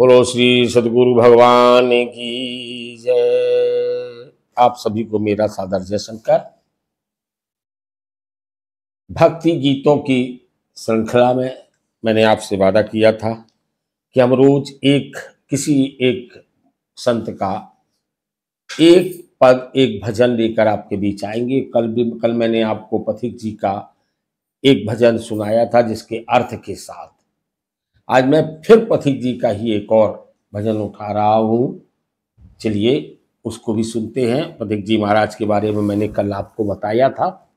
बोलो श्री सद्गुरु भगवान की जय। आप सभी को मेरा सादर जय शंकर। भक्ति गीतों की श्रृंखला में मैंने आपसे वादा किया था कि हम रोज किसी एक संत का एक पद एक भजन लेकर आपके बीच आएंगे। कल मैंने आपको पथिक जी का एक भजन सुनाया था जिसके अर्थ के साथ। आज मैं फिर पथिक जी का ही एक और भजन उठा रहा हूं। चलिए उसको भी सुनते हैं। पथिक जी महाराज के बारे में मैंने कल आपको बताया था,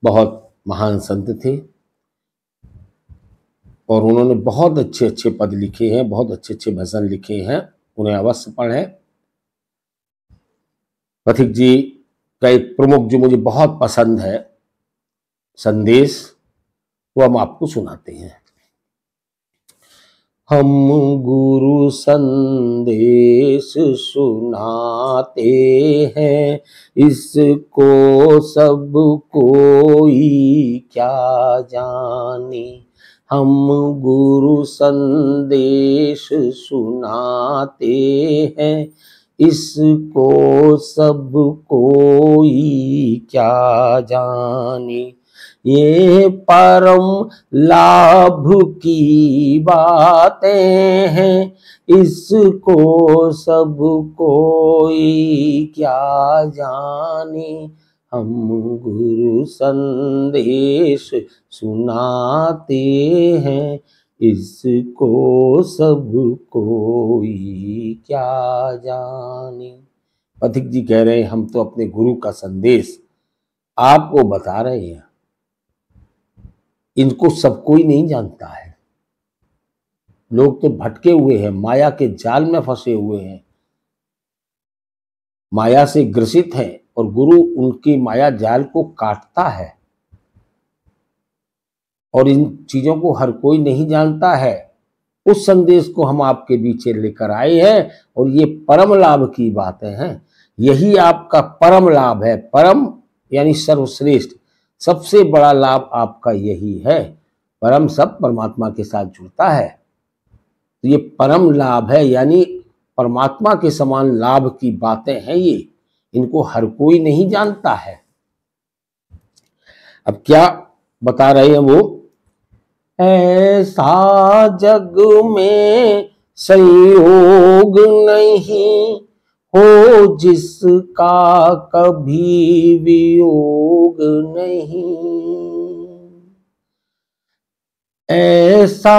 बहुत महान संत थे और उन्होंने बहुत अच्छे अच्छे पद लिखे हैं, बहुत अच्छे अच्छे भजन लिखे हैं, उन्हें अवश्य पढ़ें। पथिक जी का एक प्रमुख जो मुझे बहुत पसंद है संदेश, वो हम आपको सुनाते हैं। हम गुरु संदेश सुनाते हैं, इसको सब कोई क्या जाने। हम गुरु संदेश सुनाते हैं, इसको सब कोई क्या जाने। ये परम लाभ की बातें हैं, इसको सब कोई क्या जाने। हम गुरु संदेश सुनाते हैं, इसको सब कोई क्या जाने। पथिक जी कह रहे हैं हम तो अपने गुरु का संदेश आपको बता रहे हैं, इनको सब कोई नहीं जानता है। लोग तो भटके हुए हैं, माया के जाल में फंसे हुए हैं, माया से ग्रसित हैं और गुरु उनकी माया जाल को काटता है। और इन चीजों को हर कोई नहीं जानता है। उस संदेश को हम आपके बीच लेकर आए हैं और ये परम लाभ की बातें हैं। यही आपका परम लाभ है। परम यानी सर्वश्रेष्ठ, सबसे बड़ा लाभ आपका यही है। परम सब परमात्मा के साथ जुड़ता है, तो ये परम लाभ है, यानी परमात्मा के समान लाभ की बातें हैं ये। इनको हर कोई नहीं जानता है। अब क्या बता रहे हैं वो? ऐसा जग में संयोग नहीं हो जिसका कभी वियोग नहीं। ऐसा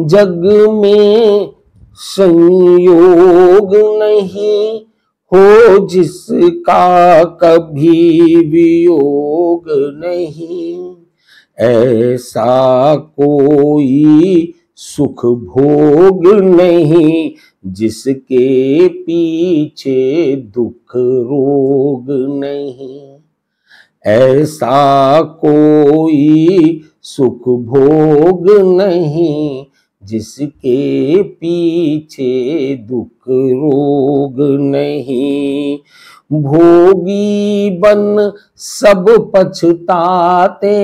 जग में संयोग नहीं हो जिसका कभी वियोग नहीं। ऐसा कोई सुख भोग नहीं जिसके पीछे दुख रोग नहीं। ऐसा कोई सुख भोग नहीं जिसके पीछे दुख रोग नहीं। भोगी बन सब पछताते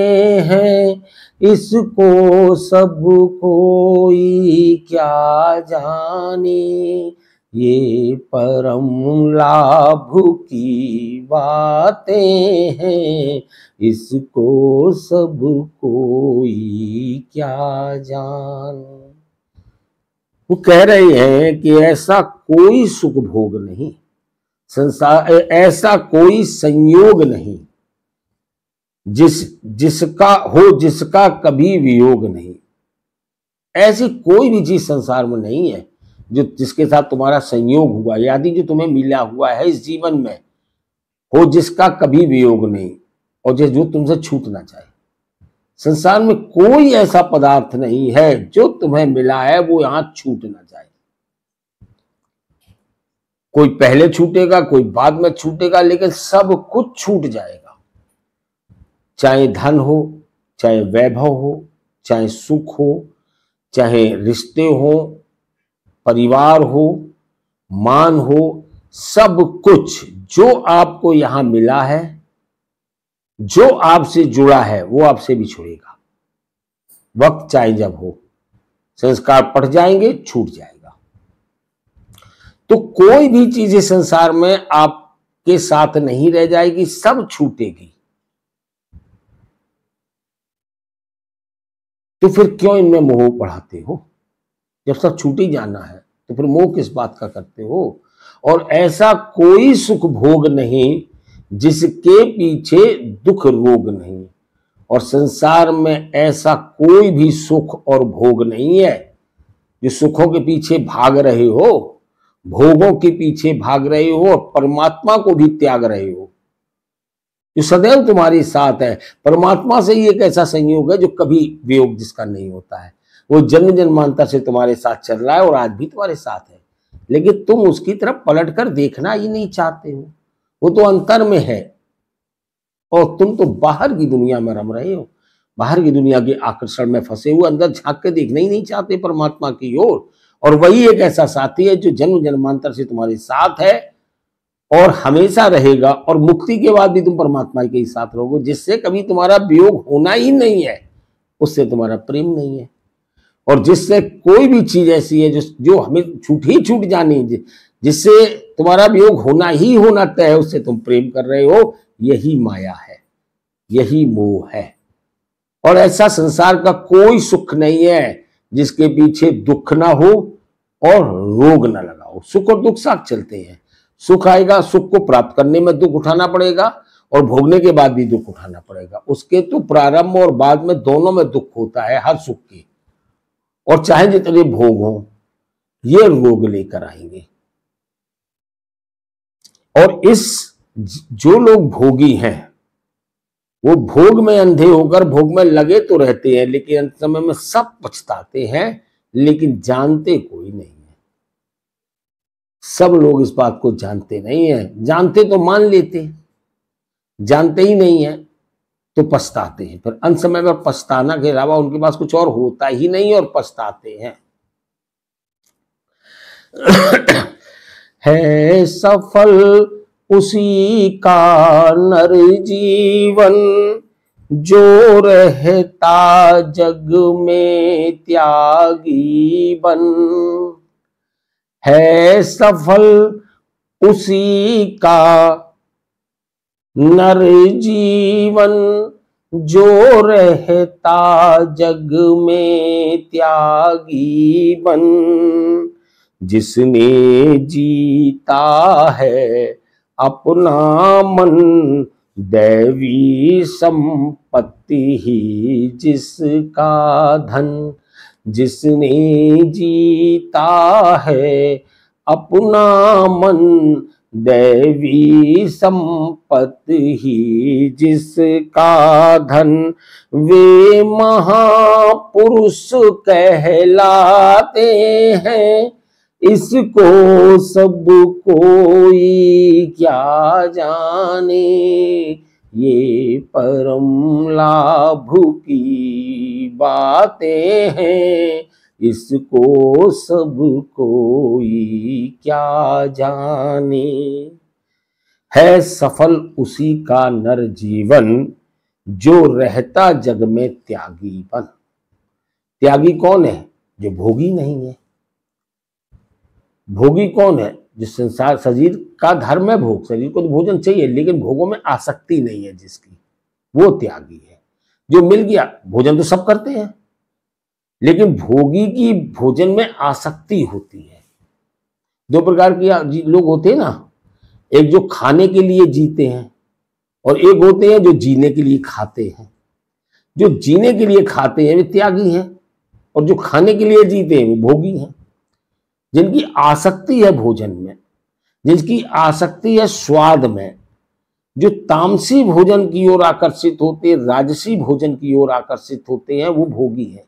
हैं, इसको सब कोई क्या जाने। ये परम लाभ की बातें हैं, इसको सब कोई क्या जाने। वो कह रहे हैं कि ऐसा कोई सुख भोग नहीं संसार, ऐसा कोई संयोग नहीं जिसका कभी वियोग नहीं। ऐसी कोई भी चीज संसार में नहीं है जिसके साथ तुम्हारा संयोग हुआ, यानी जो तुम्हें मिला हुआ है इस जीवन में हो, जिसका कभी वियोग नहीं और जो तुमसे छूटना चाहे। संसार में कोई ऐसा पदार्थ नहीं है जो तुम्हें मिला है वो यहां छूट ना जाए। कोई पहले छूटेगा, कोई बाद में छूटेगा, लेकिन सब कुछ छूट जाएगा। चाहे धन हो, चाहे वैभव हो, चाहे सुख हो, चाहे रिश्ते हो, परिवार हो, मान हो, सब कुछ जो आपको यहां मिला है, जो आपसे जुड़ा है, वो आपसे भी छुड़ेगा, वक्त चाहे जब हो। संस्कार पड़ जाएंगे, छूट जाएगा। तो कोई भी चीज इस संसार में आपके साथ नहीं रह जाएगी, सब छूटेगी। तो फिर क्यों इनमें मोह बढ़ाते हो? जब सब छूट ही जाना है तो फिर मोह किस बात का करते हो? और ऐसा कोई सुख भोग नहीं जिसके पीछे दुख रोग नहीं, और संसार में ऐसा कोई भी सुख और भोग नहीं है जो सुखों के पीछे भाग रहे हो, भोगों के पीछे भाग रहे हो और परमात्मा को भी त्याग रहे हो, जो सदैव तुम्हारे साथ है। परमात्मा से ही एक ऐसा संयोग है जो कभी वियोग जिसका नहीं होता है। वो जन्म जन्मांतर से तुम्हारे साथ चल रहा है और आज भी तुम्हारे साथ है, लेकिन तुम उसकी तरफ पलट कर देखना ही नहीं चाहते हो। वो तो अंतर में है और तुम तो बाहर की दुनिया में रम रहे हो, बाहर की दुनिया के आकर्षण में फंसे हुए, अंदर झांक के देखना ही नहीं चाहते परमात्मा की ओर। और वही एक ऐसा साथी है जो जन्म जन्मांतर से तुम्हारे साथ है और हमेशा रहेगा, और मुक्ति के बाद भी तुम परमात्मा के ही साथ रहोगे, जिससे कभी तुम्हारा वियोग होना ही नहीं है, उससे तुम्हारा प्रेम नहीं है। और जिससे कोई भी चीज ऐसी है जो हमें छूट जानी, जिससे तुम्हारा वियोग होना ही होना तय है, उससे तुम प्रेम कर रहे हो। यही माया है, यही मोह है। और ऐसा संसार का कोई सुख नहीं है जिसके पीछे दुख ना हो और रोग ना लगा हो। सुख और दुख साथ चलते हैं। सुख आएगा, सुख को प्राप्त करने में दुख उठाना पड़ेगा और भोगने के बाद भी दुख उठाना पड़ेगा। उसके तो प्रारंभ और बाद में दोनों में दुख होता है, हर सुख के। और चाहे जितने भोग हो, ये रोग लेकर आएंगे। और इस जो लोग भोगी हैं वो भोग में अंधे होकर भोग में लगे तो रहते हैं, लेकिन अंत समय में सब पछताते हैं, लेकिन जानते कोई नहीं है। सब लोग इस बात को जानते नहीं है। जानते तो मान लेते, जानते ही नहीं है तो पछताते हैं। फिर अंत समय में पछताना के अलावा उनके पास कुछ और होता ही नहीं और पछताते हैं। है सफल उसी का नर जीवन जो रहता जग में त्यागी बन। है सफल उसी का नर जीवन जो रहता जग में त्यागी बन। जिसने जीता है अपना मन दैवी संपत्ति ही जिसका धन। जिसने जीता है अपना मन दैवी संपत्ति ही जिसका धन। वे महापुरुष कहलाते हैं, इसको सब कोई क्या जाने। ये परम लाभ की बातें हैं, इसको सब कोई क्या जाने। है सफल उसी का नर जीवन जो रहता जग में त्यागी बन। त्यागी कौन है? जो भोगी नहीं है। भोगी कौन है? जो संसार शरीर का धर्म है भोग, शरीर को तो भोजन चाहिए, लेकिन भोगों में आसक्ति नहीं है जिसकी, वो त्यागी है। जो मिल गया, भोजन तो सब करते हैं, लेकिन भोगी की भोजन में आसक्ति होती है। दो प्रकार के लोग होते हैं ना, एक जो खाने के लिए जीते हैं और एक होते हैं जो जीने के लिए खाते हैं। जो जीने के लिए खाते हैं वे त्यागी हैं, और जो खाने के लिए जीते हैं वो भोगी हैं। जिनकी आसक्ति है भोजन में, जिनकी आसक्ति है स्वाद में, जो तामसी भोजन की ओर आकर्षित होते, राजसी भोजन की ओर आकर्षित होते हैं, वो भोगी है।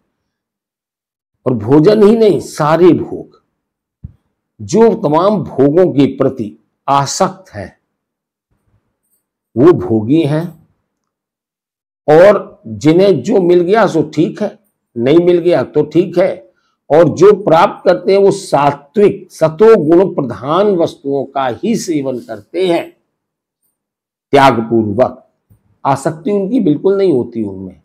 और भोजन ही नहीं, सारे भोग, जो तमाम भोगों के प्रति आसक्त है वो भोगी हैं। और जिन्हें जो मिल गया सो ठीक है, नहीं मिल गया तो ठीक है। और जो प्राप्त करते हैं वो सात्विक सतो गुण प्रधान वस्तुओं का ही सेवन करते हैं त्याग पूर्वक। आसक्ति उनकी बिल्कुल नहीं होती उनमें।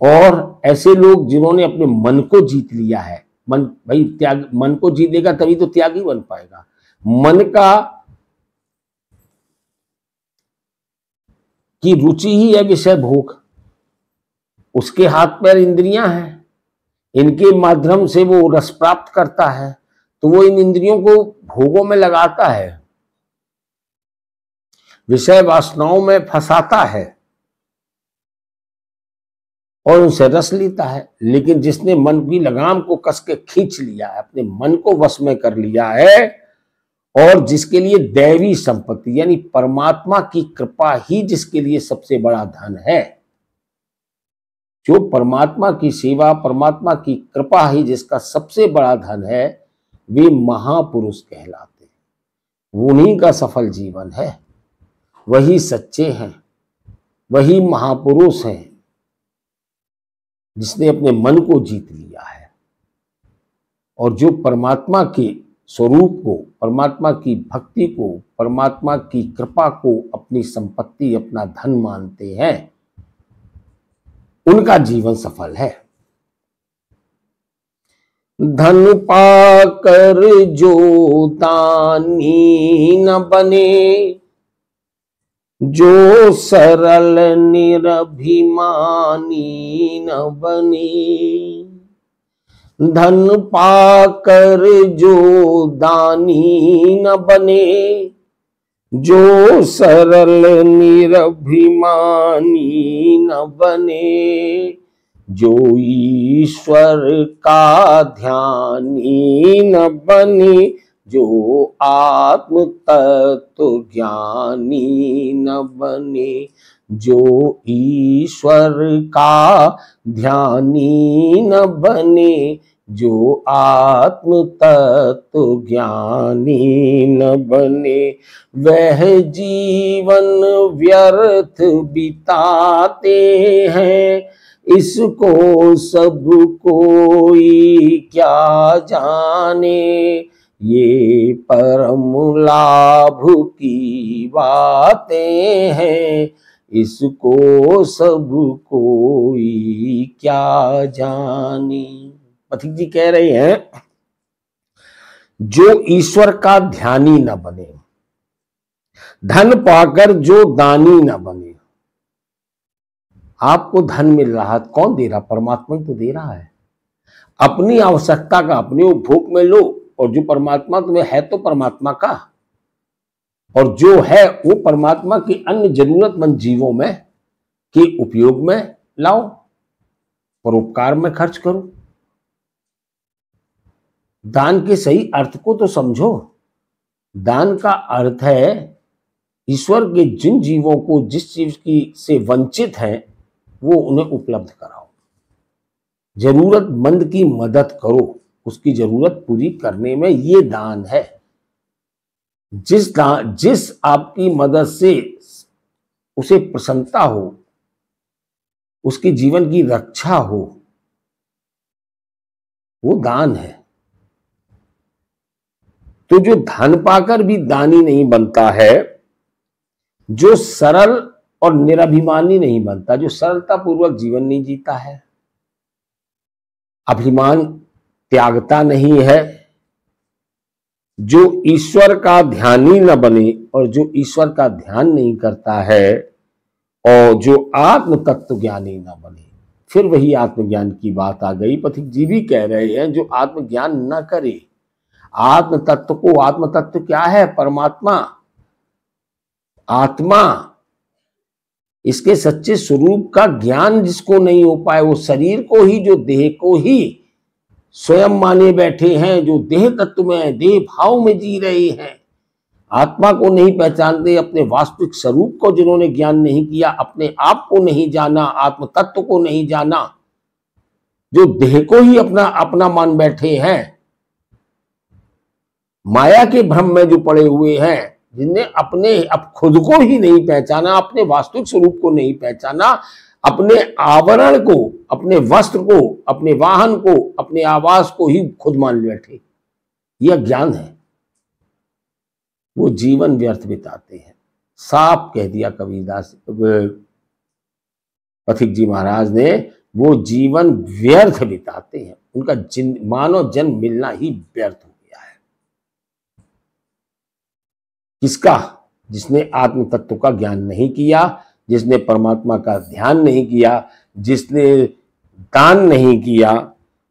और ऐसे लोग जिन्होंने अपने मन को जीत लिया है, मन भाई त्याग, मन को जीत लेगा तभी तो त्यागी बन पाएगा। मन का की रुचि ही है विषय भोग, उसके हाथ पैर इंद्रियां हैं, इनके माध्यम से वो रस प्राप्त करता है, तो वो इन इंद्रियों को भोगों में लगाता है, विषय वासनाओं में फंसाता है और उनसे रस लेता है। लेकिन जिसने मन की लगाम को कस के खींच लिया है, अपने मन को वश में कर लिया है, और जिसके लिए दैवी संपत्ति यानी परमात्मा की कृपा ही जिसके लिए सबसे बड़ा धन है, जो परमात्मा की सेवा, परमात्मा की कृपा ही जिसका सबसे बड़ा धन है, वे महापुरुष कहलाते हैं। उन्हीं का सफल जीवन है, वही सच्चे हैं, वही महापुरुष हैं, जिसने अपने मन को जीत लिया है और जो परमात्मा के स्वरूप को, परमात्मा की भक्ति को, परमात्मा की कृपा को अपनी संपत्ति, अपना धन मानते हैं, उनका जीवन सफल है। धन पाकर जो दानी न बने, जो सरल निरभिमानी न बने। धन पाकर जो दानी न बने, जो सरल निरभिमानी न बने। जो ईश्वर का ध्यानी न बने, जो आत्म तत्व ज्ञानी न बने। जो ईश्वर का ध्यानी न बने, जो आत्म तत्व ज्ञानी न बने। वह जीवन व्यर्थ बिताते हैं, इसको सब कोई क्या जाने। ये परम लाभ की बातें हैं, इसको सब कोई क्या जाने। पथिक जी कह रहे हैं, जो ईश्वर का ध्यानी न बने, धन पाकर जो दानी न बने। आपको धन मिल रहा है, कौन दे रहा? परमात्मा ही तो दे रहा है। अपनी आवश्यकता का अपने उपभोग में लो, और जो परमात्मा तुम्हें है तो परमात्मा का, और जो है वो परमात्मा की अन्य जरूरतमंद जीवों में के उपयोग में लाओ, परोपकार में खर्च करो। दान के सही अर्थ को तो समझो। दान का अर्थ है ईश्वर के जिन जीवों को जिस चीज की से वंचित हैं, वो उन्हें उपलब्ध कराओ। जरूरतमंद की मदद करो, उसकी जरूरत पूरी करने में ये दान है। जिस आपकी मदद से उसे प्रसन्नता हो, उसके जीवन की रक्षा हो, वो दान है। तो जो धन पाकर भी दानी नहीं बनता है, जो सरल और निराभिमानी नहीं बनता, जो सरलता पूर्वक जीवन नहीं जीता है, अभिमान त्यागता नहीं है, जो ईश्वर का ध्यानी न बने और जो ईश्वर का ध्यान नहीं करता है, और जो आत्म तत्व ज्ञानी न बने। फिर वही आत्मज्ञान की बात आ गई। पथिक जी भी कह रहे हैं, जो आत्मज्ञान न करे, आत्म तत्व को, आत्म तत्व क्या है? परमात्मा, आत्मा, इसके सच्चे स्वरूप का ज्ञान जिसको नहीं हो पाए, वो शरीर को ही, जो देह को ही स्वयं माने बैठे हैं, जो देह तत्व में, देह भाव में जी रहे हैं, आत्मा को नहीं पहचानते, अपने वास्तविक स्वरूप को जिन्होंने ज्ञान नहीं किया, अपने आप को नहीं जाना, आत्म तत्व को नहीं जाना, जो देह को ही अपना अपना मान बैठे हैं, माया के भ्रम में जो पड़े हुए हैं, जिनने अपने अब खुद को ही नहीं पहचाना, अपने वास्तविक स्वरूप को नहीं पहचाना, अपने आवरण को, अपने वस्त्र को, अपने वाहन को, अपने आवास को ही खुद मान बैठे, यह ज्ञान है। वो जीवन व्यर्थ बिताते हैं। साफ कह दिया कबीरदास, पथिक जी महाराज ने, वो जीवन व्यर्थ बिताते हैं, उनका मानव जन्म मिलना ही व्यर्थ हो गया है। किसका? जिसने आत्म तत्व का ज्ञान नहीं किया, जिसने परमात्मा का ध्यान नहीं किया, जिसने दान नहीं किया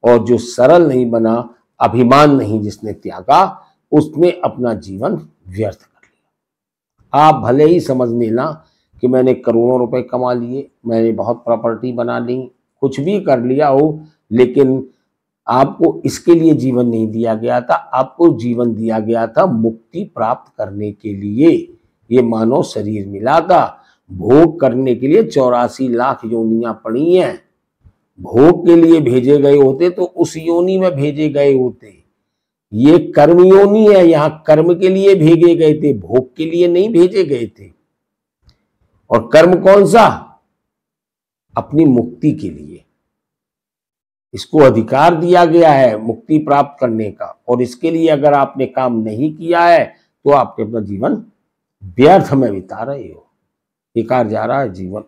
और जो सरल नहीं बना, अभिमान नहीं जिसने त्यागा, उसने अपना जीवन व्यर्थ कर लिया। आप भले ही समझ लेना कि मैंने करोड़ों रुपए कमा लिए, मैंने बहुत प्रॉपर्टी बना ली, कुछ भी कर लिया हो, लेकिन आपको इसके लिए जीवन नहीं दिया गया था। आपको जीवन दिया गया था मुक्ति प्राप्त करने के लिए। ये मानव शरीर मिला था भोग करने के लिए। 84 लाख योनियां पड़ी हैं, भोग के लिए भेजे गए होते तो उस योनि में भेजे गए होते। ये कर्म योनि है, यहां कर्म के लिए भेजे गए थे, भोग के लिए नहीं भेजे गए थे। और कर्म कौन सा? अपनी मुक्ति के लिए। इसको अधिकार दिया गया है मुक्ति प्राप्त करने का, और इसके लिए अगर आपने काम नहीं किया है तो आप अपना जीवन व्यर्थ में बिता रहे हो, बेकार जा रहा है जीवन।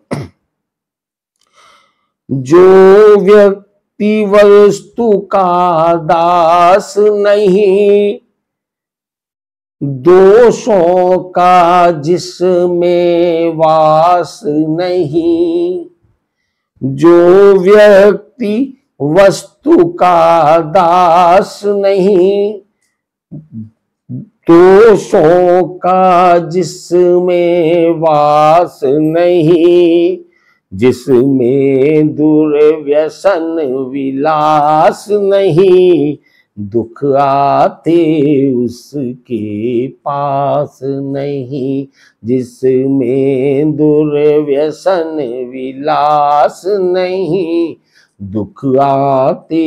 जो व्यक्ति वस्तु का दास नहीं, दोषों का जिसमें वास नहीं। जो व्यक्ति वस्तु का दास नहीं, दोषों का जिसमें वास नहीं। जिसमें दुर्व्यसन विलास नहीं, दुख आते उसके पास नहीं। जिसमें दुर्व्यसन विलास नहीं, दुख आते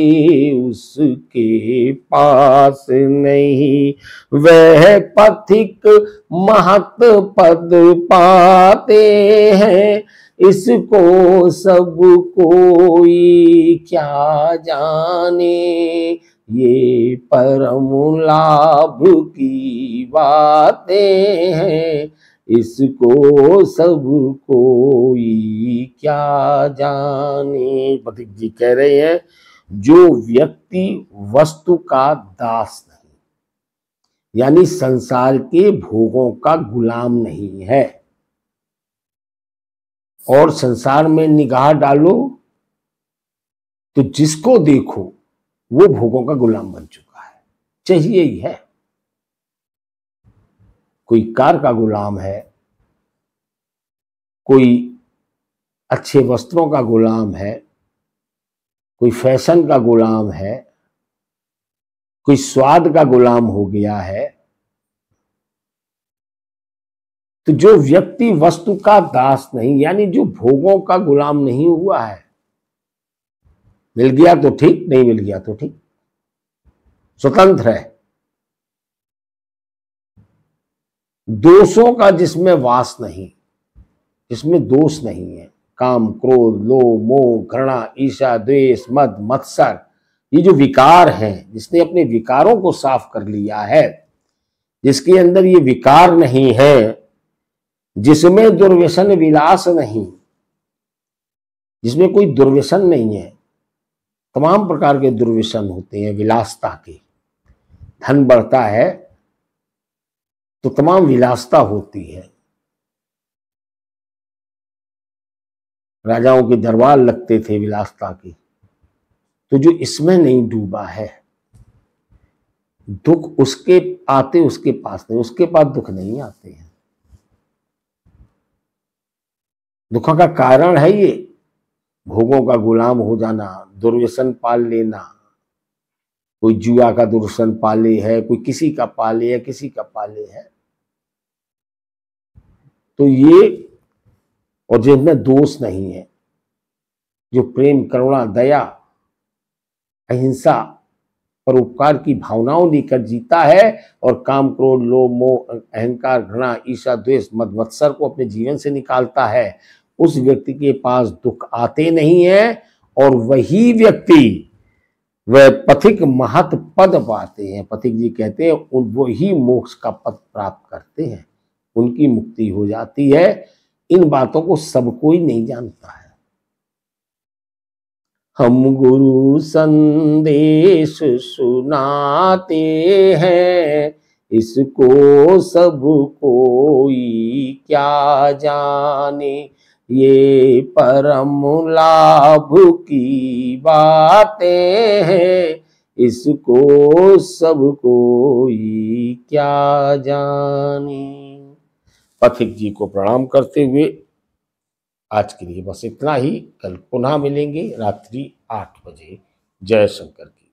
उसके पास नहीं। वह पथिक महत पद पाते हैं, इसको सब कोई क्या जाने। ये परम लाभ की बातें हैं, इसको सब कोई क्या जाने। पथिक जी कह रहे हैं, जो व्यक्ति वस्तु का दास नहीं, यानी संसार के भोगों का गुलाम नहीं है, और संसार में निगाह डालो तो जिसको देखो वो भोगों का गुलाम बन चुका है। चाहिए ही है, कोई कार का गुलाम है, कोई अच्छे वस्त्रों का गुलाम है, कोई फैशन का गुलाम है, कोई स्वाद का गुलाम हो गया है। तो जो व्यक्ति वस्तु का दास नहीं, यानी जो भोगों का गुलाम नहीं हुआ है, मिल गया तो ठीक, नहीं मिल गया तो ठीक, स्वतंत्र है। दोषों का जिसमें वास नहीं, जिसमें दोष नहीं है, काम क्रोध लोभ मोह घृणा ईर्ष्या द्वेष मद मत्सर, ये जो विकार हैं, जिसने अपने विकारों को साफ कर लिया है, जिसके अंदर ये विकार नहीं है, जिसमें दुर्व्यसन विलास नहीं, जिसमें कोई दुर्व्यसन नहीं है। तमाम प्रकार के दुर्व्यसन होते हैं विलासता के। धन बढ़ता है तो तमाम विलासता होती है, राजाओं के दरबार लगते थे विलासता के। तो जो इसमें नहीं डूबा है, दुख उसके आते उसके पास नहीं, उसके पास दुख नहीं आते हैं। दुखों का कारण है ये भोगों का गुलाम हो जाना, दुर्व्यसन पाल लेना। कोई जुआ का दुर्व्यसन पाले है, कोई किसी का पाले है, किसी का पाले है। तो ये, और जिनमें दोष नहीं है, जो प्रेम करुणा दया अहिंसा परोपकार की भावनाओं लेकर जीता है और काम क्रोध लोभ मोह अहंकार घृणा ईर्ष्या द्वेष मद मत्सर को अपने जीवन से निकालता है, उस व्यक्ति के पास दुख आते नहीं है, और वही व्यक्ति वह पथिक महत पद पाते हैं। पथिक जी कहते हैं वही मोक्ष का पद प्राप्त करते हैं, उनकी मुक्ति हो जाती है। इन बातों को सब कोई नहीं जानता है। हम गुरु संदेश सुनाते हैं, इसको सब कोई क्या जाने। ये परम लाभ की बातें हैं, इसको सब कोई क्या जाने। पथिक जी को प्रणाम करते हुए आज के लिए बस इतना ही। कल पुनः मिलेंगे रात्रि 8 बजे। जय शंकर की।